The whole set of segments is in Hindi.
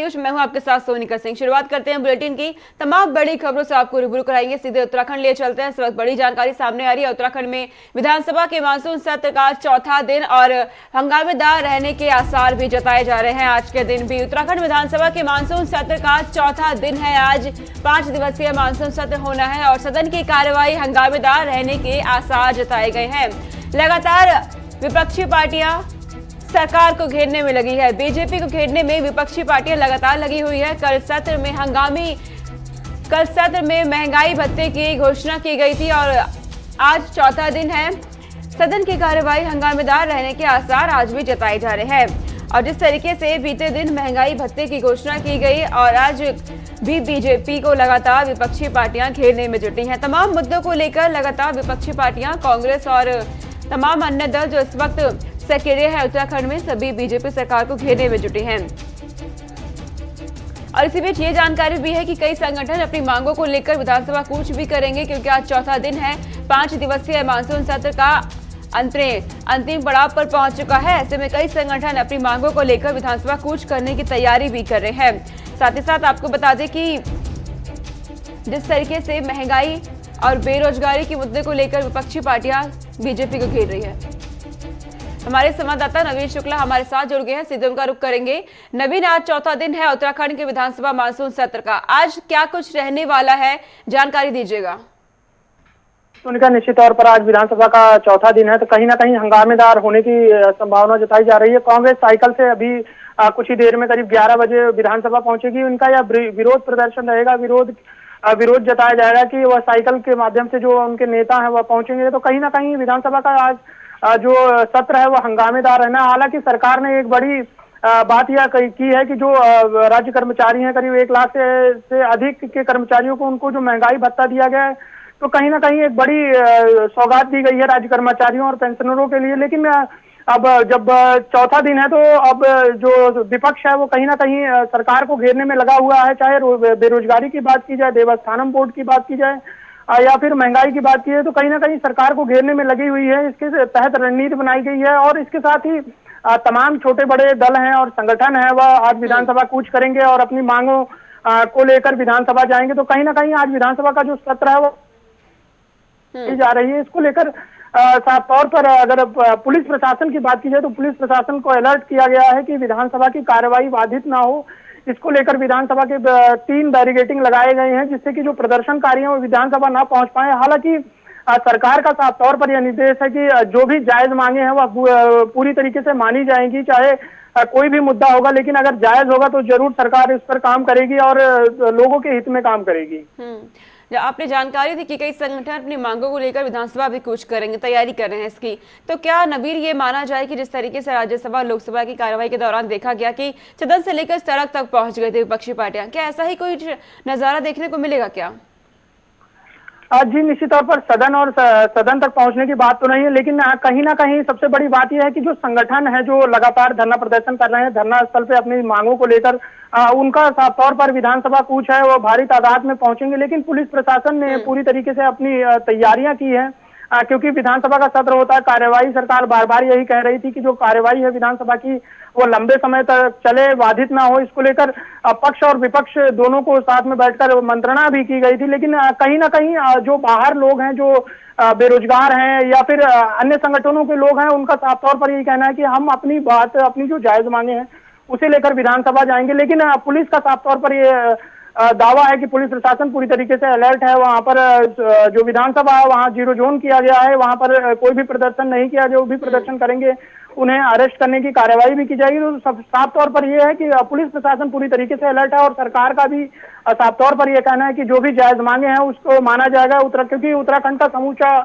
न्यूज, मैं हूं आपके साथ सोनिका सिंह। शुरुआत करते हैं बुलेटिन की। तमाम बड़ी खबरों से आपको रूबरू कराएंगे। सीधे उत्तराखंड ले चलते हैं। इस वक्त बड़ी जानकारी सामने आ रही है। उत्तराखंड में विधानसभा के मानसून सत्र का चौथा दिन और हंगामेदार रहने के आसार भी जताए जा रहे हैं। आज के दिन भी उत्तराखंड विधानसभा के मानसून सत्र का चौथा दिन है। आज 5 दिवसीय मानसून सत्र होना है और सदन की कार्यवाही हंगामेदार रहने के आसार जताए गए हैं। लगातार विपक्षी पार्टियां सरकार को घेरने में लगी है। बीजेपी को घेरने में विपक्षी पार्टियां लगातार लगी हुई है। कल सत्र में महंगाई भत्ते की घोषणा की गई थी और आज चौथा दिन है। सदन की कार्यवाही हंगामेदार रहने के आसार आज भी जताए जा रहे हैं। और जिस तरीके से बीते दिन महंगाई भत्ते की घोषणा की गई और आज भी बीजेपी को लगातार विपक्षी पार्टियां घेरने में जुटी हैं। तमाम मुद्दों को लेकर लगातार विपक्षी पार्टियां, कांग्रेस और तमाम अन्य दल जो इस वक्त सक्रिय है उत्तराखंड में, सभी बीजेपी सरकार को घेरने में जुटे हैं। और इसी बीच ये जानकारी भी है कि कई संगठन अपनी मांगों को लेकर विधानसभा कूच भी करेंगे, क्योंकि आज चौथा दिन है। 5 दिवसीय मानसून सत्र का अंतिम पड़ाव पर पहुंच चुका है। ऐसे में कई संगठन अपनी मांगों को लेकर विधानसभा कूच करने की तैयारी भी कर रहे हैं। साथ ही साथ आपको बता दें कि जिस तरीके से महंगाई और बेरोजगारी के मुद्दे को लेकर विपक्षी पार्टियां बीजेपी को घेर रही है। हमारे संवाददाता नवीन शुक्ला हमारे साथ जुड़ गए हैं। सीधे उनका रुख करेंगे। नवीन, आज चौथा दिन है उत्तराखंड के विधानसभा मानसून सत्र का। आज क्या कुछ रहने वाला है, जानकारी दीजिएगा। उनका निश्चित तौर पर आज विधानसभा का चौथा दिन है, तो कहीं ना कहीं हंगामेदार होने की संभावना जताई जा रही है। कांग्रेस साइकिल से अभी कुछ ही देर में करीब 11 बजे विधानसभा पहुंचेगी। उनका यह विरोध प्रदर्शन रहेगा। विरोध जताया जाएगा कि वह साइकिल के माध्यम से जो उनके नेता हैं वह पहुंचेंगे। तो कहीं ना कहीं विधानसभा का आज जो सत्र है वह हंगामेदार रहना। हालांकि सरकार ने एक बड़ी बात यह की है कि जो राज्य कर्मचारी हैं, करीब 1 लाख से अधिक के कर्मचारियों को उनको जो महंगाई भत्ता दिया गया है, तो कहीं ना कहीं एक बड़ी सौगात दी गई है राज्य कर्मचारियों और पेंशनरों के लिए। लेकिन अब जब चौथा दिन है तो अब जो विपक्ष है वो कहीं ना कहीं सरकार को घेरने में लगा हुआ है। चाहे बेरोजगारी की बात की जाए, देवस्थानम बोर्ड की बात की जाए या फिर महंगाई की बात की है, तो कहीं ना कहीं सरकार को घेरने में लगी हुई है। इसके तहत रणनीति बनाई गई है और इसके साथ ही तमाम छोटे बड़े दल हैं और संगठन है वह आज विधानसभा कूच करेंगे और अपनी मांगों को लेकर विधानसभा जाएंगे। तो कहीं ना कहीं आज विधानसभा का जो सत्र है वो जा रही है। इसको लेकर साफ तौर पर अगर पुलिस प्रशासन की बात की जाए तो पुलिस प्रशासन को अलर्ट किया गया है कि विधानसभा की कार्यवाही बाधित ना हो। इसको लेकर विधानसभा के 3 बैरिकेडिंग लगाए गए हैं, जिससे कि जो प्रदर्शनकारी हैं वो विधानसभा ना पहुंच पाए। हालांकि सरकार का साफ तौर पर यह निर्देश है कि जो भी जायज मांगे हैं वह पूरी तरीके से मानी जाएंगी, चाहे कोई भी मुद्दा होगा, लेकिन अगर जायज होगा तो जरूर सरकार इस पर काम करेगी और लोगों के हित में काम करेगी। आपने जानकारी दी कि कई संगठन अपनी मांगों को लेकर विधानसभा भी कूच करेंगे, तैयारी कर रहे हैं इसकी। तो क्या नवीन ये माना जाए कि जिस तरीके से राज्यसभा लोकसभा की कार्यवाही के दौरान देखा गया कि सदन से लेकर सड़क तक पहुंच गए थे विपक्षी पार्टियां, क्या ऐसा ही कोई नजारा देखने को मिलेगा क्या? जी निश्चित तौर पर सदन तक पहुंचने की बात तो नहीं है, लेकिन कहीं ना कहीं सबसे बड़ी बात यह है कि जो संगठन है जो लगातार धरना प्रदर्शन कर रहे हैं, धरना स्थल पे अपनी मांगों को लेकर उनका साफ तौर पर विधानसभा कूच है वो भारी तादाद में पहुंचेंगे। लेकिन पुलिस प्रशासन ने पूरी तरीके से अपनी तैयारियां की है, क्योंकि विधानसभा का सत्र होता है। कार्यवाही सरकार बार बार यही कह रही थी कि जो कार्यवाही है विधानसभा की वो लंबे समय तक चले, बाधित ना हो। इसको लेकर पक्ष और विपक्ष दोनों को साथ में बैठकर मंत्रणा भी की गई थी। लेकिन कहीं ना कहीं जो बाहर लोग हैं, जो बेरोजगार हैं या फिर अन्य संगठनों के लोग हैं, उनका साफ तौर पर यही कहना है कि हम अपनी जो जायज मांगे हैं उसे लेकर विधानसभा जाएंगे। लेकिन पुलिस का साफ तौर पर ये दावा है कि पुलिस प्रशासन पूरी तरीके से अलर्ट है। वहां पर जो विधानसभा है वहां 0 जोन किया गया है। वहां पर कोई भी प्रदर्शन नहीं किया, जो भी प्रदर्शन करेंगे उन्हें अरेस्ट करने की कार्यवाही भी की जाएगी। तो साफ तौर पर यह है कि पुलिस प्रशासन पूरी तरीके से अलर्ट है और सरकार का भी साफ तौर पर यह कहना है कि जो भी जायज मांगे हैं उसको माना जाएगा। क्योंकि उत्तराखंड का समूचा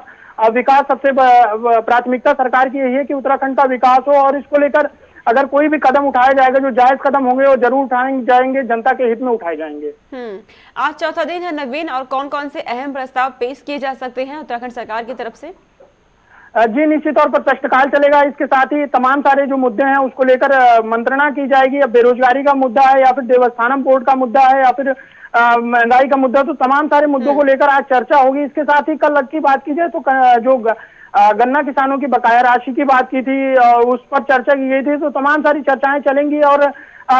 विकास सबसे प्राथमिकता सरकार की यही है कि उत्तराखंड का विकास हो और इसको लेकर अगर कोई भी कदम उठाया जाएगा, जो जायज कदम होंगे वो जरूर उठाए जाएंगे, जनता के हित में उठाए जाएंगे। आज चौथा दिन है नवीन, और कौन कौन से अहम प्रस्ताव पेश किए जा सकते हैं उत्तराखंड सरकार की तरफ से? जी निश्चित तौर पर प्रश्नकाल चलेगा। इसके साथ ही तमाम सारे जो मुद्दे हैं उसको लेकर मंत्रणा की जाएगी। अब बेरोजगारी का मुद्दा है या फिर देवस्थानम बोर्ड का मुद्दा है या फिर महंगाई का मुद्दा, तो तमाम सारे मुद्दों को लेकर आज चर्चा होगी। इसके साथ ही कल की बात की जाए तो जो गन्ना किसानों की बकाया राशि की बात की थी, उस पर चर्चा की गई थी। तो तमाम सारी चर्चाएं चलेंगी और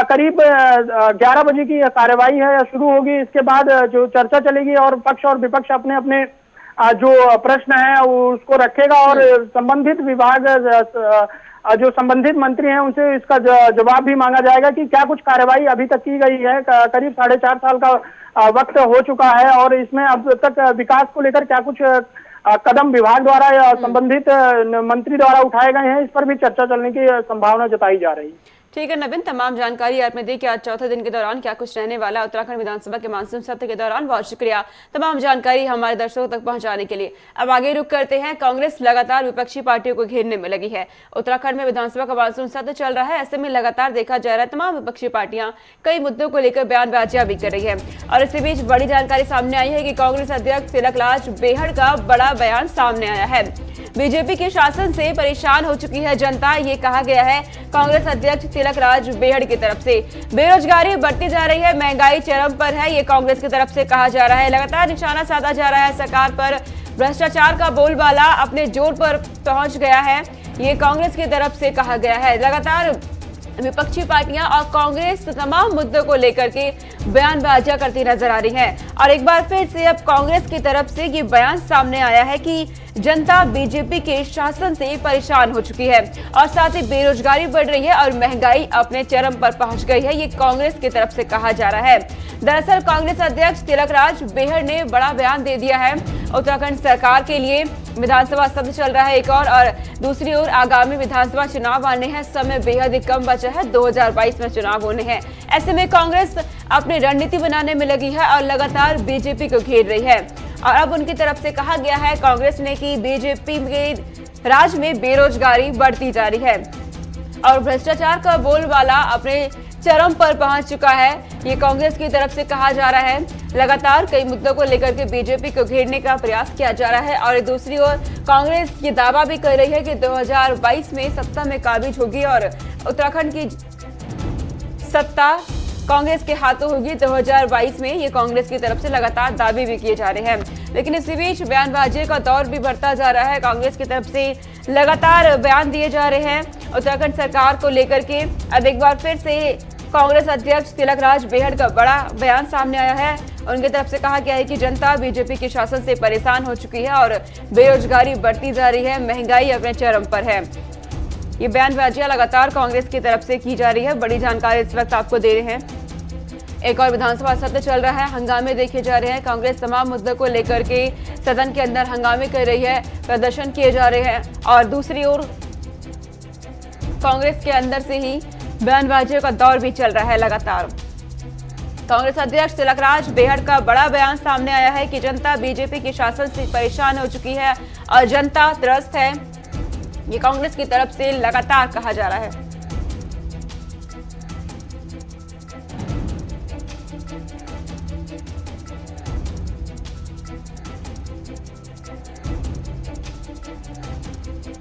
करीब 11 बजे की कार्यवाही है शुरू होगी। इसके बाद जो चर्चा चलेगी और पक्ष और विपक्ष अपने अपने जो प्रश्न है उसको रखेगा और संबंधित विभाग जो संबंधित मंत्री हैं उनसे इसका जवाब भी मांगा जाएगा कि क्या कुछ कार्यवाही अभी तक की गई है। करीब 4.5 साल का वक्त हो चुका है और इसमें अब तक विकास को लेकर क्या कुछ कदम विभाग द्वारा या संबंधित मंत्री द्वारा उठाए गए हैं, इस पर भी चर्चा चलने की संभावना जताई जा रही है। ठीक है नवीन, तमाम जानकारी आपने दी कि आज चौथे दिन के दौरान क्या कुछ रहने वाला है उत्तराखंड विधानसभा के मानसून सत्र के दौरान। बहुत शुक्रिया तमाम जानकारी हमारे दर्शकों तक पहुंचाने के लिए। अब आगे रुक करते हैं। कांग्रेस लगातार विपक्षी पार्टियों को घेरने में लगी है। उत्तराखंड में विधानसभा का मानसून सत्र चल रहा है, ऐसे में लगातार देखा जा रहा है तमाम विपक्षी पार्टियां कई मुद्दों को लेकर बयानबाजियां भी कर रही है। और इसी बीच बड़ी जानकारी सामने आई है कि कांग्रेस अध्यक्ष तिलकराज बेहड़ का बड़ा बयान सामने आया है। बीजेपी के शासन से परेशान हो चुकी है जनता, ये कहा गया है कांग्रेस अध्यक्ष तिलकराज बेहड़ की तरफ से। बेरोजगारी बढ़ती जा रही है, महंगाई चरम पर है, ये कांग्रेस की तरफ से कहा जा रहा है। लगातार निशाना साधा जा रहा है सरकार पर, भ्रष्टाचार का बोलबाला अपने जोर पर पहुंच गया है, ये कांग्रेस की तरफ से कहा गया है। लगातार विपक्षी पार्टियां और कांग्रेस तमाम मुद्दों को लेकर के बयानबाजियां करती नजर आ रही है। और एक बार फिर से अब कांग्रेस की तरफ से ये बयान सामने आया है कि जनता बीजेपी के शासन से परेशान हो चुकी है और साथ ही बेरोजगारी बढ़ रही है और महंगाई अपने चरम पर पहुंच गई है, ये कांग्रेस की तरफ से कहा जा रहा है। दरअसल कांग्रेस अध्यक्ष तिलकराज बेहड़ ने बड़ा बयान दे दिया है। उत्तराखंड सरकार के लिए विधानसभा सत्र चल रहा है एक और दूसरी ओर आगामी विधानसभा चुनाव आने हैं, समय बेहद ही कम बचा है, 2022 में चुनाव होने हैं। ऐसे में कांग्रेस अपनी रणनीति बनाने में लगी है और लगातार बीजेपी को घेर रही है। और अब उनकी तरफ से कहा गया है कांग्रेस ने कि बीजेपी के राज में बेरोजगारी बढ़ती जा रही है और भ्रष्टाचार का बोलबाला अपने चरम पर पहुंच चुका है, ये कांग्रेस की तरफ से कहा जा रहा है। लगातार कई मुद्दों को लेकर के बीजेपी को घेरने का प्रयास किया जा रहा है और दूसरी ओर कांग्रेस ये दावा भी कर रही है कि 2022 में सत्ता में काबिज होगी और उत्तराखंड की सत्ता कांग्रेस के हाथों होगी 2022 में, ये कांग्रेस की तरफ से लगातार दावे भी किए जा रहे हैं। लेकिन इसी बीच बयानबाजी का दौर भी बढ़ता जा रहा है, कांग्रेस की तरफ से लगातार बयान दिए जा रहे हैं उत्तराखंड सरकार को लेकर के। अब एक बार फिर से कांग्रेस अध्यक्ष तिलकराज बेहड़ का बड़ा बयान सामने आया है। उनकी तरफ से कहा गया है कि जनता बीजेपी के शासन से परेशान हो चुकी है और बेरोजगारी बढ़ती जा रही है, महंगाई अपने चरम पर है। ये बयानबाजियां लगातार कांग्रेस की तरफ से की जा रही है। बड़ी जानकारी इस वक्त आपको दे रहे हैं। एक और विधानसभा सत्र चल रहा है, हंगामे देखे जा रहे हैं। कांग्रेस तमाम मुद्दों को लेकर के सदन के अंदर हंगामे कर रही है, प्रदर्शन किए जा रहे हैं और दूसरी ओर कांग्रेस के अंदर से ही बयानबाजियों का दौर भी चल रहा है लगातार। कांग्रेस अध्यक्ष तिलकराज बेहड़ का बड़ा बयान सामने आया है कि जनता बीजेपी के शासन से परेशान हो चुकी है और जनता त्रस्त है, ये कांग्रेस की तरफ से लगातार कहा जा रहा है।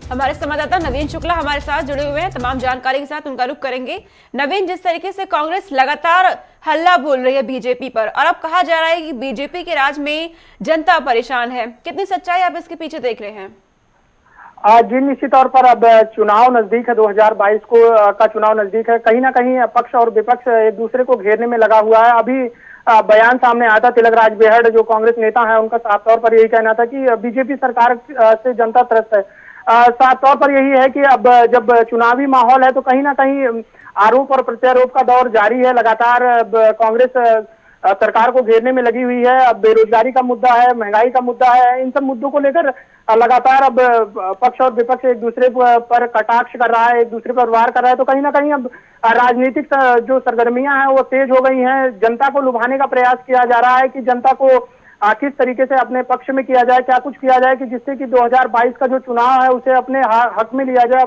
हमारे संवाददाता नवीन शुक्ला हमारे साथ जुड़े हुए हैं, तमाम जानकारी के साथ उनका रुख करेंगे। नवीन, जिस तरीके से कांग्रेस लगातार हल्ला बोल रही है बीजेपी पर और अब कहा जा रहा है कि बीजेपी के राज में जनता परेशान है, कितनी सच्चाई आप इसके पीछे देख रहे हैं? जी निश्चित तौर पर अब चुनाव नजदीक है, 2022 का चुनाव नजदीक है। कहीं ना कहीं पक्ष और विपक्ष एक दूसरे को घेरने में लगा हुआ है। अभी बयान सामने आया था तिलकराज बेहड़ जो कांग्रेस नेता है, उनका साफ तौर पर यही कहना था कि बीजेपी सरकार से जनता त्रस्त है। साफ तौर पर यही है कि अब जब चुनावी माहौल है तो कहीं ना कहीं आरोप और प्रत्यारोप का दौर जारी है। लगातार कांग्रेस सरकार को घेरने में लगी हुई है। अब बेरोजगारी का मुद्दा है, महंगाई का मुद्दा है, इन सब मुद्दों को लेकर लगातार अब पक्ष और विपक्ष एक दूसरे पर कटाक्ष कर रहा है, एक दूसरे पर वार कर रहा है। तो कहीं ना कहीं अब राजनीतिक जो सरगर्मियां हैं वो तेज हो गई हैं। जनता को लुभाने का प्रयास किया जा रहा है कि जनता को किस तरीके से अपने पक्ष में किया जाए, क्या कुछ किया जाए कि जिससे कि 2022 का जो चुनाव है उसे अपने हक में लिया जाए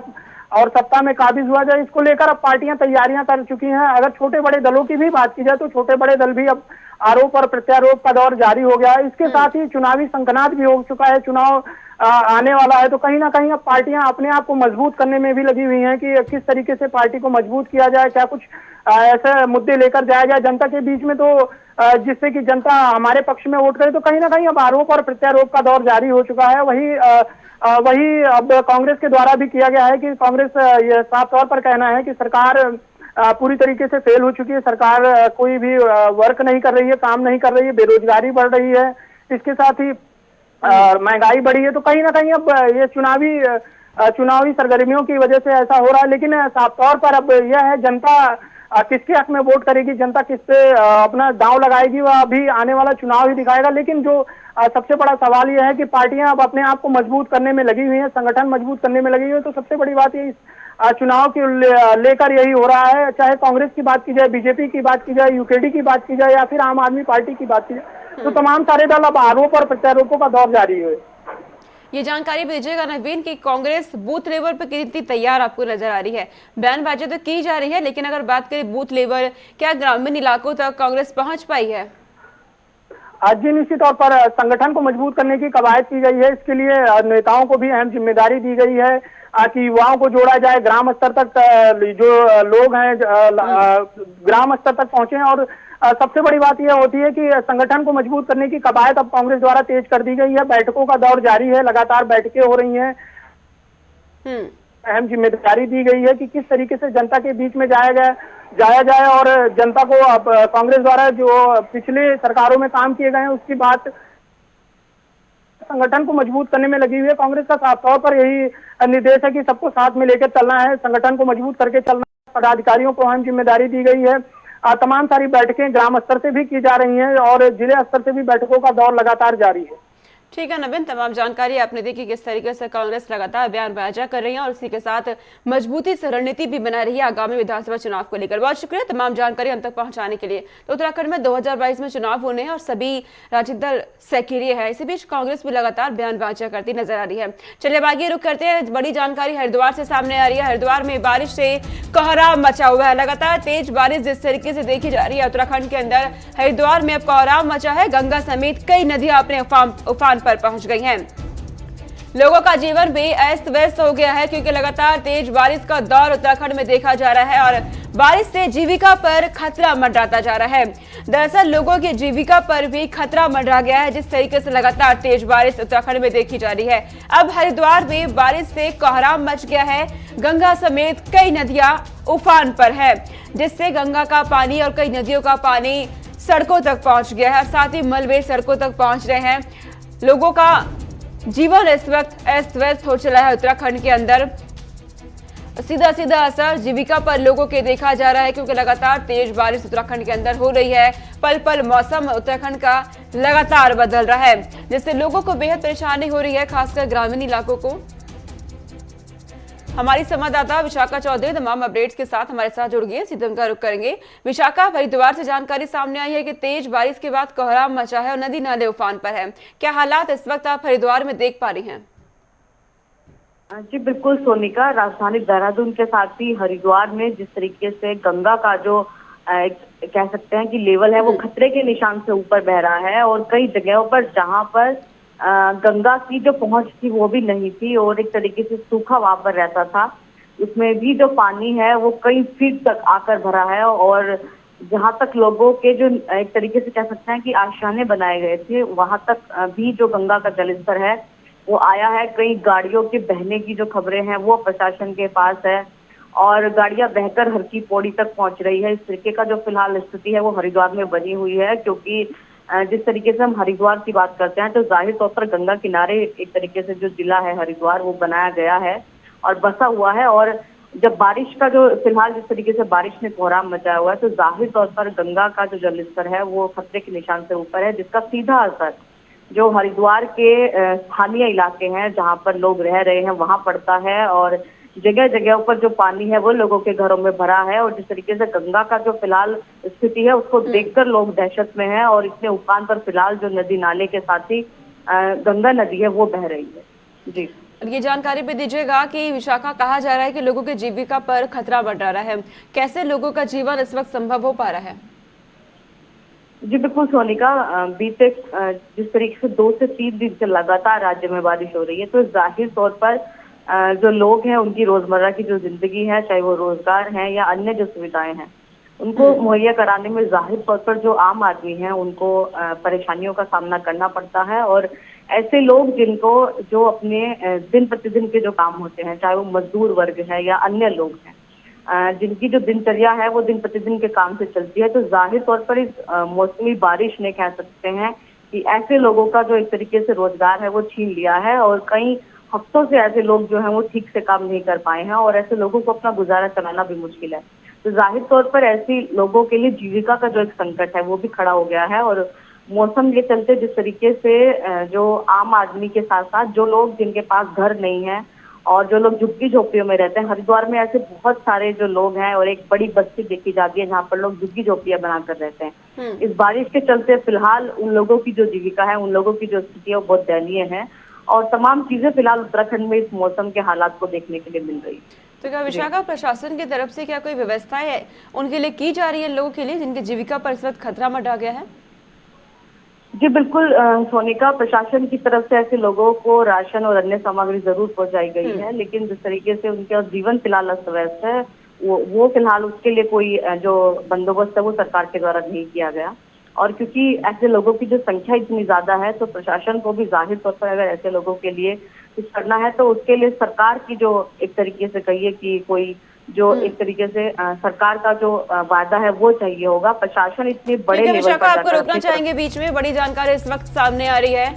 और सत्ता में काबिज हुआ जाए। इसको लेकर अब पार्टियां तैयारियां कर चुकी हैं। अगर छोटे बड़े दलों की भी बात की जाए तो छोटे बड़े दल भी अब आरोप और प्रत्यारोप का दौर जारी हो गया है। इसके साथ ही चुनावी संकनाट भी हो चुका है। चुनाव आने वाला है, तो कहीं ना कहीं अब पार्टियां अपने आप को मजबूत करने में भी लगी हुई हैं कि किस तरीके से पार्टी को मजबूत किया जाए, क्या कुछ ऐसे मुद्दे लेकर जाया जाए जनता के बीच में, तो जिससे कि जनता हमारे पक्ष में वोट करे। तो कहीं ना कहीं अब आरोप और प्रत्यारोप का दौर जारी हो चुका है। वही अब कांग्रेस के द्वारा भी किया गया है कि कांग्रेस ये साफ तौर पर कहना है कि सरकार पूरी तरीके से फेल हो चुकी है। सरकार कोई भी वर्क नहीं कर रही है, काम नहीं कर रही है, बेरोजगारी बढ़ रही है, इसके साथ ही महंगाई बढ़ी है। तो कहीं ना कहीं अब ये चुनावी सरगर्मियों की वजह से ऐसा हो रहा है। लेकिन साफ तौर पर अब यह है, जनता किसके हक में वोट करेगी, जनता किस पे अपना दांव लगाएगी, वह अभी आने वाला चुनाव ही दिखाएगा। लेकिन जो सबसे बड़ा सवाल यह है कि पार्टियां अब अपने आप को मजबूत करने में लगी हुई हैं, संगठन मजबूत करने में लगी हुई है। तो सबसे बड़ी बात ये चुनाव की लेकर यही हो रहा है, चाहे कांग्रेस की बात की जाए, बीजेपी की बात की जाए, यूकेडी की बात की जाए या फिर आम आदमी पार्टी की बात की जाए, तो तमाम सारे दल अब आरोप और प्रत्यारोपों का दौर जारी है। ये जानकारी भी दीजिएगा नवीन कि कांग्रेस बूथ लेवल पर कितनी तैयार आपको नजर आ रही है। बयानबाजी तो की जा रही है, लेकिन अगर बात करें बूथ लेवल, क्या ग्रामीण इलाकों तक कांग्रेस पहुंच पाई है? आज जी निश्चित तौर पर संगठन को मजबूत करने की कवायद की गई है। इसके लिए नेताओं को भी अहम जिम्मेदारी दी गई है कि युवाओं को जोड़ा जाए, ग्राम स्तर तक जो लोग हैं ग्राम स्तर तक पहुंचे। और सबसे बड़ी बात यह होती है कि संगठन को मजबूत करने की कवायद अब कांग्रेस द्वारा तेज कर दी गई है। बैठकों का दौर जारी है, लगातार बैठकें हो रही हैं। अहम जिम्मेदारी दी गई है कि किस तरीके से जनता के बीच में जाया जाए और जनता को अब कांग्रेस द्वारा जो पिछले सरकारों में काम किए गए हैं उसकी बात, संगठन को मजबूत करने में लगी हुई है। कांग्रेस का साफ तौर पर यही निर्देश है कि सबको साथ में लेकर चलना है, संगठन को मजबूत करके चलना है। पदाधिकारियों को अहम जिम्मेदारी दी गई है। तमाम सारी बैठकें ग्राम स्तर से भी की जा रही हैं और जिले स्तर से भी बैठकों का दौर लगातार जारी है। ठीक है नवीन, तमाम जानकारी आपने दी कि किस तरीके से कांग्रेस लगातार बयानबाजी कर रही है और उसी के साथ मजबूती से रणनीति भी बना रही है आगामी विधानसभा चुनाव को लेकर। बहुत शुक्रिया तमाम जानकारी हम तक पहुंचाने के लिए। तो उत्तराखंड में 2022 में चुनाव होने हैं और सभी राजनीतिक दल सक्रिय है। इसी बीच कांग्रेस भी लगातार बयानबाजी करती नजर आ रही है। चलिए आगे रुक करते हैं। बड़ी जानकारी हरिद्वार से सामने आ रही है। हरिद्वार में बारिश से कोहराम मचा हुआ है। लगातार तेज बारिश जिस तरीके से देखी जा रही है उत्तराखंड के अंदर, हरिद्वार में अब कोहराम मचा है। गंगा समेत कई नदियां अपने उफान पर पहुंच गई हैं। लोगों का जीवन भी अस्त व्यस्त हो गया है क्योंकि लगातार तेज बारिश का दौर उत्तराखंड में देखा जा रहा है और बारिश से जीविका पर खतरा मंडराता जा रहा है। दरअसल लोगों की जीविका पर भी खतरा मंडरा गया है जिस तरीके से लगातार तेज बारिश उत्तराखंड में देखी जा रही है। अब हरिद्वार में बारिश से कोहराम मच गया है। गंगा समेत कई नदियां उफान पर है जिससे गंगा का पानी और कई नदियों का पानी सड़कों तक पहुंच गया है और साथ ही मलबे सड़कों तक पहुंच रहे हैं। लोगों का जीवन इस वक्त अस्त व्यस्त हो चला है उत्तराखंड के अंदर। सीधा असर जीविका पर लोगों के देखा जा रहा है क्योंकि लगातार तेज बारिश उत्तराखंड के अंदर हो रही है। पल पल मौसम उत्तराखंड का लगातार बदल रहा है जिससे लोगों को बेहद परेशानी हो रही है, खासकर ग्रामीण इलाकों को। हमारी संवाददाता विशाखा चौधरी तमाम अपडेट्स के साथ हमारे साथ जुड़ गई है। सीधे उनका रुख करेंगे। विशाखा, हरिद्वार से जानकारी सामने आई है कि तेज बारिश के बाद कोहराम मचा है और नदी नाले उफान पर है। क्या हालात इस वक्त आप हरिद्वार में देख पा रही हैं? जी बिल्कुल सोनिका, राजधानी देहरादून के साथ ही हरिद्वार में जिस तरीके से गंगा का जो कह सकते हैं कि लेवल है वो खतरे के निशान से ऊपर बह रहा है और कई जगहों पर जहां पर गंगा की जो पहुंच थी वो भी नहीं थी और एक तरीके से सूखा वहां पर रहता था, उसमें भी जो पानी है वो कई फीट तक आकर भरा है और जहां तक लोगों के जो एक तरीके से कह सकते हैं कि आश्रय बनाए गए थे वहां तक भी जो गंगा का जलस्तर है वो आया है। कई गाड़ियों के बहने की जो खबरें हैं वो प्रशासन के पास है और गाड़ियां बहकर हर की पौड़ी तक पहुंच रही है। इस तरीके का जो फिलहाल स्थिति है वो हरिद्वार में बनी हुई है क्योंकि जिस तरीके से हम हरिद्वार की बात करते हैं तो जाहिर तौर पर गंगा किनारे एक तरीके से जो जिला है हरिद्वार वो बनाया गया है और बसा हुआ है और जब बारिश का जो फिलहाल जिस तरीके से बारिश ने कोहराम मचाया हुआ है तो जाहिर तौर पर गंगा का जो जलस्तर है वो खतरे के निशान से ऊपर है जिसका सीधा असर जो हरिद्वार के स्थानीय इलाके हैं जहाँ पर लोग रह रहे हैं वहां पड़ता है और जगह जगह पर जो पानी है वो लोगों के घरों में भरा है और जिस तरीके से गंगा का जो फिलहाल स्थिति है उसको देखकर लोग दहशत में हैं और इतने उफान पर फिलहाल जो नदी नाले के साथ ही गंगा नदी है वो बह रही है। जी ये जानकारी भी दीजिएगा कि विशाखा, कहा जा रहा है कि लोगों की जीविका पर खतरा बढ़ रहा है, कैसे लोगों का जीवन इस वक्त संभव हो पा रहा है? जी बिल्कुल सोनिका, बीते जिस तरीके से 2 से 3 दिन से लगातार राज्य में बारिश हो रही है, तो जाहिर तौर पर जो लोग हैं उनकी रोजमर्रा की जो जिंदगी है, चाहे वो रोजगार है या अन्य जो सुविधाएं हैं, उनको मुहैया कराने में जाहिर तौर पर जो आम आदमी है उनको परेशानियों का सामना करना पड़ता है। और ऐसे लोग जिनको जो अपने दिन प्रतिदिन के जो काम होते हैं, चाहे वो मजदूर वर्ग है या अन्य लोग हैं, जिनकी जो दिनचर्या है वो दिन प्रतिदिन के काम से चलती है, तो जाहिर तौर पर इस मौसमी बारिश ने कह सकते हैं कि ऐसे लोगों का जो एक तरीके से रोजगार है वो छीन लिया है। और कई हफ्तों से ऐसे लोग जो हैं वो ठीक से काम नहीं कर पाए हैं और ऐसे लोगों को अपना गुजारा चलाना भी मुश्किल है। तो जाहिर तौर पर ऐसे लोगों के लिए जीविका का जो एक संकट है वो भी खड़ा हो गया है। और मौसम के चलते जिस तरीके से जो आम आदमी के साथ साथ जो लोग जिनके पास घर नहीं है और जो लोग झुग्गी झोपड़ियों में रहते हैं, हरिद्वार में ऐसे बहुत सारे जो लोग हैं और एक बड़ी बस्ती देखी जाती है जहाँ पर लोग झुग्गी झोपड़ियां बनाकर रहते हैं। इस बारिश के चलते फिलहाल उन लोगों की जो जीविका है, उन लोगों की जो स्थिति है वो बहुत दयनीय है और तमाम चीजें फिलहाल उत्तराखंड में इस मौसम के हालात को देखने के लिए मिल रही है। तो क्या विशाखा, प्रशासन की तरफ से क्या कोई व्यवस्थाएं उनके लिए की जा रही है, लोगों के लिए जिनकी जीविका पर इस वक्त खतरा मंडरा गया है? जी बिल्कुल सोनिका, प्रशासन की तरफ से ऐसे लोगों को राशन और अन्य सामग्री जरूर पहुंचाई गई है, लेकिन जिस तरीके से उनका जीवन फिलहाल अस्त व्यस्त है, वो फिलहाल उसके लिए कोई जो बंदोबस्त है वो सरकार के द्वारा नहीं किया गया। और क्योंकि ऐसे लोगों की जो संख्या इतनी ज्यादा है, तो प्रशासन को भी जाहिर तौर पर अगर ऐसे लोगों के लिए कुछ करना है तो उसके लिए सरकार की जो एक तरीके से कहिए कि कोई जो एक तरीके से सरकार का जो वादा है वो चाहिए होगा। प्रशासन इतने बड़े लेवल पर आपको रोकना चाहेंगे बीच में, बड़ी जानकारी इस वक्त सामने आ रही है।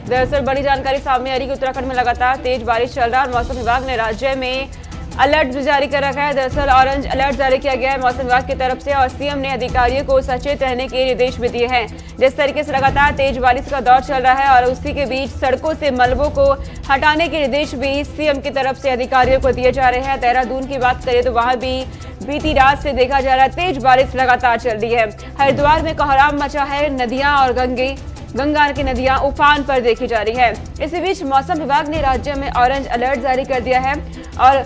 दरअसल बड़ी जानकारी सामने आ रही है कि उत्तराखंड में लगातार तेज बारिश चल रहा है और मौसम विभाग ने राज्य में अलर्ट भी जारी कर रखा है। दरअसल ऑरेंज अलर्ट जारी किया गया है मौसम विभाग की तरफ से और सीएम ने अधिकारियों को सचेत रहने के निर्देश भी दिए हैं। जिस तरीके से लगातार तेज बारिश का दौर चल रहा है और उसी के बीच सड़कों से मलबों को हटाने के निर्देश भी सीएम की तरफ से अधिकारियों को दिए जा रहे हैं। देहरादून की बात करें तो वहां भी बीती रात से देखा जा रहा है तेज बारिश लगातार चल रही है। हरिद्वार में कोहराम मचा है, नदियां और गंगा की नदियां उफान पर देखी जा रही है। इसी बीच मौसम विभाग ने राज्य में ऑरेंज अलर्ट जारी कर दिया है और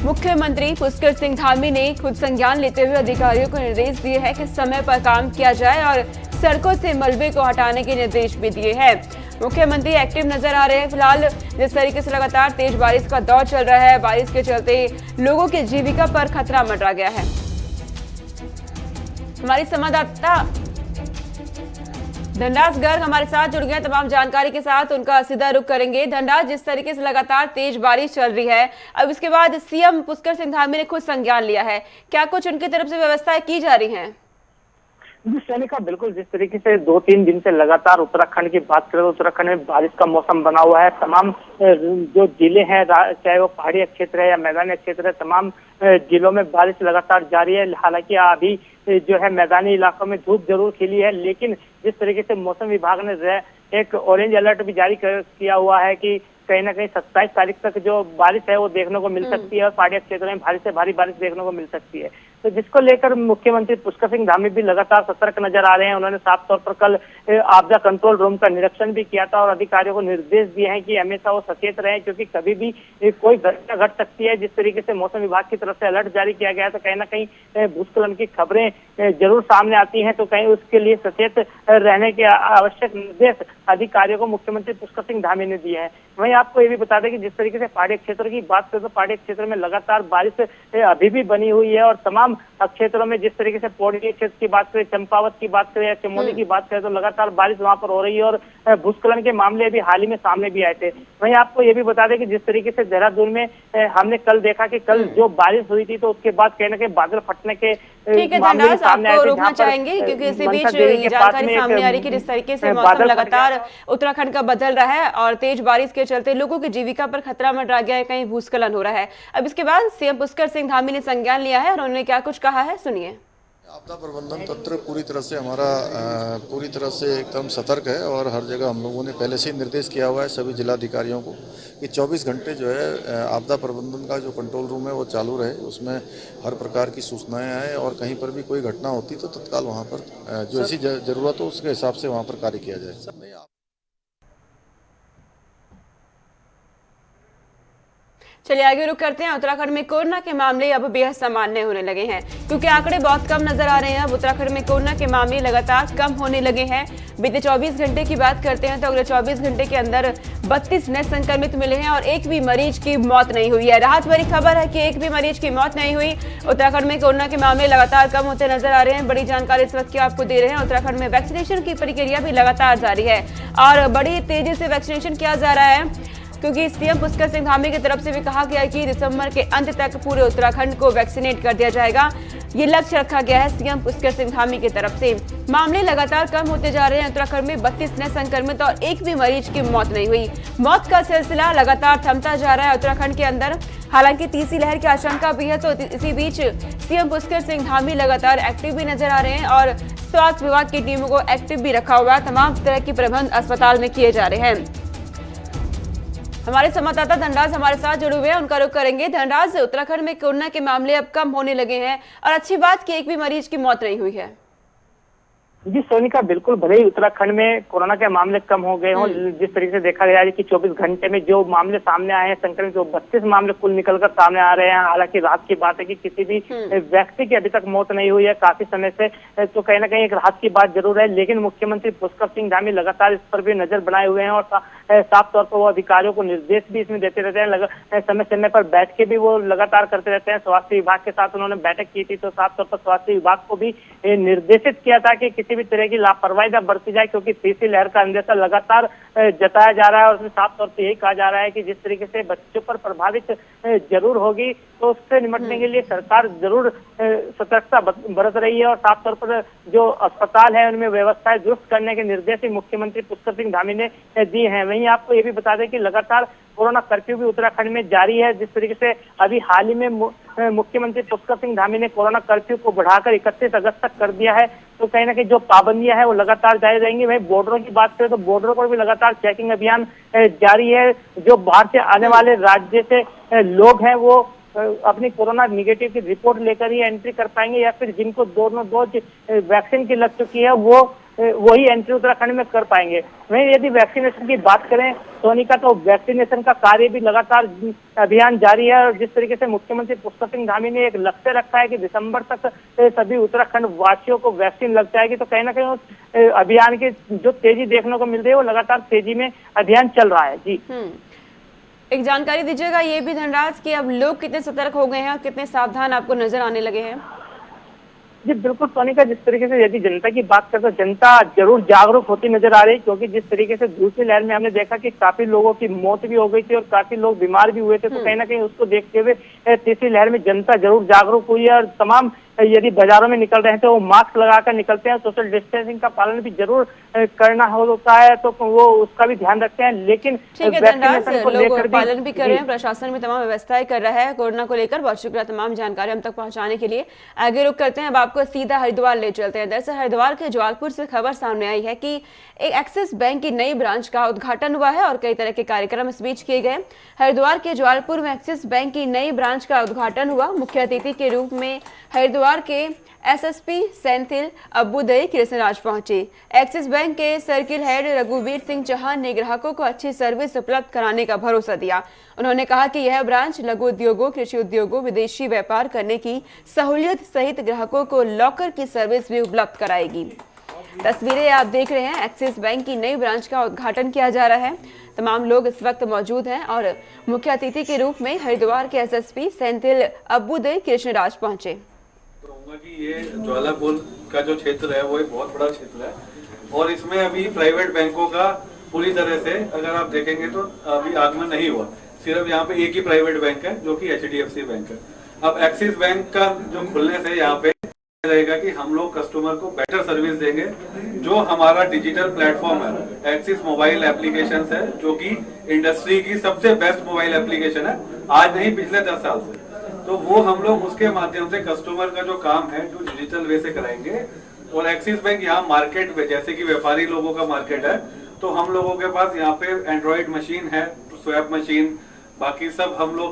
मुख्यमंत्री पुष्कर सिंह धामी ने खुद संज्ञान लेते हुए अधिकारियों को निर्देश दिए हैं कि समय पर काम किया जाए और सड़कों से मलबे को हटाने के निर्देश भी दिए हैं। मुख्यमंत्री एक्टिव नजर आ रहे हैं। फिलहाल जिस तरीके से लगातार तेज बारिश का दौर चल रहा है, बारिश के चलते लोगों की जीविका पर खतरा मंडरा गया है। हमारी संवाददाता धनराज गर्ग हमारे साथ जुड़ गए, तमाम जानकारी के साथ उनका सीधा रुख करेंगे। धनराज, जिस तरीके से लगातार तेज बारिश चल रही है, अब इसके बाद सीएम पुष्कर सिंह धामी ने खुद संज्ञान लिया है, क्या कुछ उनकी तरफ से व्यवस्थाएं की जा रही हैं? सैनिका, बिल्कुल जिस तरीके से 2-3 दिन से लगातार उत्तराखंड की बात करें तो उत्तराखंड में बारिश का मौसम बना हुआ है। तमाम जो जिले हैं, चाहे वो पहाड़ी क्षेत्र है या मैदानी क्षेत्र है, तमाम जिलों में बारिश लगातार जारी है। हालांकि अभी जो है मैदानी इलाकों में धूप जरूर खिली है, लेकिन जिस तरीके से मौसम विभाग ने एक ऑरेंज अलर्ट भी जारी किया हुआ है कि कहीं ना कहीं 27 तारीख तक जो बारिश है वो देखने को मिल सकती है और पहाड़ी क्षेत्रों में भारी से भारी बारिश देखने को मिल सकती है। तो जिसको लेकर मुख्यमंत्री पुष्कर सिंह धामी भी लगातार सतर्क नजर आ रहे हैं। उन्होंने साफ तौर पर कल आपदा कंट्रोल रूम का निरीक्षण भी किया था और अधिकारियों को निर्देश दिए हैं कि हमेशा वो सचेत रहें, क्योंकि कभी भी कोई घटना घट सकती है। जिस तरीके से मौसम विभाग की तरफ से अलर्ट जारी किया गया है तो कहीं ना कहीं भूस्खलन की खबरें जरूर सामने आती हैं, तो कहीं उसके लिए सचेत रहने के आवश्यक निर्देश अधिकारियों को मुख्यमंत्री पुष्कर सिंह धामी ने दिए हैं। वहीं आपको ये भी बता दें कि जिस तरीके से पहाड़ी क्षेत्रों की बात करें तो पहाड़ी क्षेत्र में लगातार बारिश अभी भी बनी हुई है और तमाम क्षेत्रों में जिस तरीके से पौड़ी क्षेत्र की बात करें, चंपावत की बात करें या चमोली की बात करें तो लगातार बारिश वहां पर हो रही है और भूस्खलन के मामले भी हाल ही में सामने भी आए थे। वहीं आपको ये भी बता दें कि जिस तरीके से देहरादून में हमने कल देखा कि कल जो बारिश हुई थी तो उसके बाद कहीं ना कहीं बादल फटने के मामले सामने आए थे। रोकना चाहेंगे क्योंकि इसी बीच जानकारी सामने आ रही है कि जिस तरीके से मौसम लगातार उत्तराखंड का बदल रहा है और तेज बारिश के चलते लोगों की जीविका पर खतरा मंडरा गया है, कहीं भूस्खलन हो रहा है। अब इसके बाद सीएम पुष्कर सिंह धामी ने संज्ञान लिया है और उन्होंने क्या कुछ कहा है, सुनिए। आपदा प्रबंधन तंत्र पूरी तरह से हमारा पूरी तरह से एकदम सतर्क है और हर जगह हम लोगों ने पहले से ही निर्देश किया हुआ है सभी जिलाधिकारियों को कि 24 घंटे जो है आपदा प्रबंधन का जो कंट्रोल रूम है वो चालू रहे, उसमें हर प्रकार की सूचनाएं आए और कहीं पर भी कोई घटना होती तो तत्काल वहाँ पर जो ऐसी जरूरत हो उसके हिसाब से वहाँ पर कार्य किया जाए। चलिए आगे रुक करते हैं। उत्तराखंड में कोरोना के मामले अब बेहद सामान्य होने लगे हैं, क्योंकि आंकड़े बहुत कम नजर आ रहे हैं। अब उत्तराखंड में कोरोना के मामले लगातार कम होने लगे हैं। बीते 24 घंटे की बात करते हैं तो अगले 24 घंटे के अंदर 32 नए संक्रमित मिले हैं और एक भी मरीज की मौत नहीं हुई है। राहत भरी खबर है कि एक भी मरीज की मौत नहीं हुई। उत्तराखंड में कोरोना के मामले लगातार कम होते नजर आ रहे हैं। बड़ी जानकारी इस वक्त की आपको दे रहे हैं। उत्तराखंड में वैक्सीनेशन की प्रक्रिया भी लगातार जारी है और बड़ी तेजी से वैक्सीनेशन किया जा रहा है, क्योंकि सीएम पुष्कर सिंह धामी की तरफ से भी कहा गया है कि दिसंबर के अंत तक पूरे उत्तराखंड को वैक्सीनेट कर दिया जाएगा। ये लक्ष्य रखा गया है सीएम पुष्कर सिंह धामी की तरफ से। मामले लगातार कम होते जा रहे हैं। उत्तराखंड में 32 नए संक्रमित और एक भी मरीज की मौत नहीं हुई। मौत का सिलसिला लगातार थमता जा रहा है उत्तराखंड के अंदर। हालांकि तीसरी लहर की आशंका भी है, तो इसी बीच सीएम पुष्कर सिंह धामी लगातार एक्टिव भी नजर आ रहे हैं और स्वास्थ्य विभाग की टीमों को एक्टिव भी रखा हुआ है। तमाम तरह के प्रबंध अस्पताल में किए जा रहे हैं। हमारे संवाददाता धनराज हमारे साथ जुड़े हुए हैं, उनका रुख करेंगे। धनराज, उत्तराखंड में कोरोना के मामले अब कम होने लगे हैं और अच्छी बात कि एक भी मरीज की मौत नहीं हुई है। जी सोनिका, बिल्कुल भले ही उत्तराखंड में कोरोना के मामले कम हो गए हों, जिस तरीके से देखा गया है कि 24 घंटे में जो मामले सामने आए हैं संक्रमित, जो 32 मामले कुल निकलकर सामने आ रहे हैं। हालांकि राहत की बात है कि किसी भी व्यक्ति की अभी तक मौत नहीं हुई है काफी समय से, तो कहीं ना कहीं एक राहत की बात जरूर है। लेकिन मुख्यमंत्री पुष्कर सिंह धामी लगातार इस पर भी नजर बनाए हुए हैं और साफ तौर पर वो अधिकारियों को निर्देश भी इसमें देते रहते हैं। समय समय पर बैठ के भी वो लगातार करते रहते हैं। स्वास्थ्य विभाग के साथ उन्होंने बैठक की थी, तो साफ तौर पर स्वास्थ्य विभाग को भी निर्देशित किया था कि किसी भी तरह की लापरवाही न बरती जाए, क्योंकि तीसरी लहर का अंदेशा लगातार जताया जा रहा है। और उसमें साफ तौर पर यही कहा जा रहा है कि जिस तरीके से बच्चों पर प्रभावित जरूर होगी, तो उससे निपटने के लिए सरकार जरूर सतर्कता बरत रही है और साफ तौर पर जो अस्पताल है उनमें व्यवस्थाएं दुरुस्त करने के निर्देश भी मुख्यमंत्री पुष्कर सिंह धामी ने दिए हैं। वहीं आपको ये भी बता दें कि लगातार कोरोना कर्फ्यू भी उत्तराखंड में जारी है। जिस तरीके से अभी हाल ही में मुख्यमंत्री पुष्कर सिंह धामी ने कोरोना कर्फ्यू को बढ़ाकर 31 अगस्त तक कर दिया है, तो कहीं ना कहीं जो पाबंदियां हैं वो लगातार जारी रहेंगी। वहीं बॉर्डरों की बात करें तो बॉर्डरों पर भी लगातार चेकिंग अभियान जारी है। जो बाहर से आने वाले राज्य से लोग हैं वो अपनी कोरोना निगेटिव की रिपोर्ट लेकर ही एंट्री कर पाएंगे, या फिर जिनको दोनों डोज वैक्सीन की लग चुकी है वो वही एंट्री उत्तराखंड में कर पाएंगे। वहीं यदि वैक्सीनेशन की बात करें सोनिका, तो वैक्सीनेशन का कार्य भी लगातार अभियान जारी है। और जिस तरीके से मुख्यमंत्री पुष्कर सिंह धामी ने एक लक्ष्य रखा है कि दिसंबर तक सभी उत्तराखंड वासियों को वैक्सीन लग जाएगी, तो कहीं ना कहीं उस अभियान की जो तेजी देखने को मिल रही है वो लगातार तेजी में अभियान चल रहा है। जी एक जानकारी दीजिएगा ये भी धनराज कि अब लोग कितने सतर्क हो गए हैं और कितने सावधान आपको नजर आने लगे हैं। जी बिल्कुल सोनिका, जिस तरीके से यदि जनता की बात करें तो जनता जरूर जागरूक होती नजर आ रही है, क्योंकि जिस तरीके से दूसरी लहर में हमने देखा कि काफी लोगों की मौत भी हो गई थी और काफी लोग बीमार भी हुए थे, तो कहीं ना कहीं उसको देखते हुए तीसरी लहर में जनता जरूर जागरूक हुई है। और तमाम यदि बाजारों में निकल रहे हैं तो वो मास्क लगाकर निकलते हैं, सोशल डिस्टेंसिंग का पालन भी जरूर करना होता है, तो वो उसका भी ध्यान रखते हैं। लेकिन ठीक है धनराज, लोग पालन भी कर रहे हैं, प्रशासन भी तमाम व्यवस्थाएं कर रहा है कोरोना को लेकर। बहुत शुक्रिया तमाम जानकारी हम तक पहुंचाने के लिए। आगे रुक करते हैं, अब आपको सीधा हरिद्वार ले चलते हैं। दरअसल हरिद्वार के जवालपुर से खबर सामने आई है कि एक एक्सिस बैंक की नई ब्रांच का उद्घाटन हुआ है और कई तरह के कार्यक्रम इस बीच किए गए। हरिद्वार के जवालपुर में एक्सिस बैंक की नई ब्रांच का उद्घाटन हुआ। मुख्य अतिथि के रूप में हरिद्वार के एसएसपी सेंथिल अब्बुदई कृष्णराज पहुंचे। एक्सिस बैंक के सर्किल हेड रघुवीर सिंह चौहान ने ग्राहकों को अच्छी सर्विस उपलब्ध कराने का भरोसा दिया। उन्होंने कहा कि यह ब्रांच लघु उद्योगों, कृषि उद्योगों, विदेशी व्यापार करने की सहूलियत सहित ग्राहकों को लॉकर की सर्विस भी उपलब्ध कराएगी। तस्वीरें आप देख रहे हैं, एक्सिस बैंक की नई ब्रांच का उद्घाटन किया जा रहा है। तमाम लोग इस वक्त मौजूद हैं और मुख्य अतिथि के रूप में हरिद्वार के एसएसपी सेंथिल अब्बुदई कृष्णराज पहुंचे। कि ये ज्वालापुर का जो क्षेत्र है वो एक बहुत बड़ा क्षेत्र है और इसमें अभी प्राइवेट बैंकों का पूरी तरह से अगर आप देखेंगे तो अभी आगमन नहीं हुआ। सिर्फ यहाँ पे एक ही प्राइवेट बैंक है जो कि HDFC बैंक है। अब एक्सिस बैंक का जो खुलने से यहाँ पे रहेगा कि हम लोग कस्टमर को बेटर सर्विस देंगे। जो हमारा डिजिटल प्लेटफॉर्म है एक्सिस मोबाइल एप्लीकेशन है, जो कि इंडस्ट्री की सबसे बेस्ट मोबाइल एप्लीकेशन है, आज नहीं पिछले 10 साल से, तो वो हम लोग उसके माध्यम से कस्टमर का जो काम है जो डिजिटल वे से कराएंगे। और एक्सिस बैंक यहाँ मार्केट में जैसे कि व्यापारी लोगों का मार्केट है, तो हम लोगों के पास यहाँ पे एंड्रॉइड मशीन है, स्वैप मशीन, बाकी सब हम लोग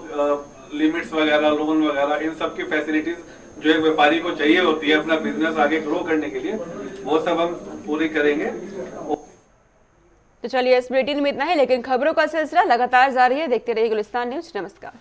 लिमिट्स वगैरह, लोन वगैरह, इन सब की फैसिलिटीज जो एक व्यापारी को चाहिए होती है अपना बिजनेस आगे ग्रो करने के लिए, वो सब हम पूरी करेंगे। तो चलिए इस बुलेटिन में इतना ही, लेकिन खबरों का सिलसिला लगातार जारी है। देखते रहिए गुलिस्तान न्यूज। नमस्कार।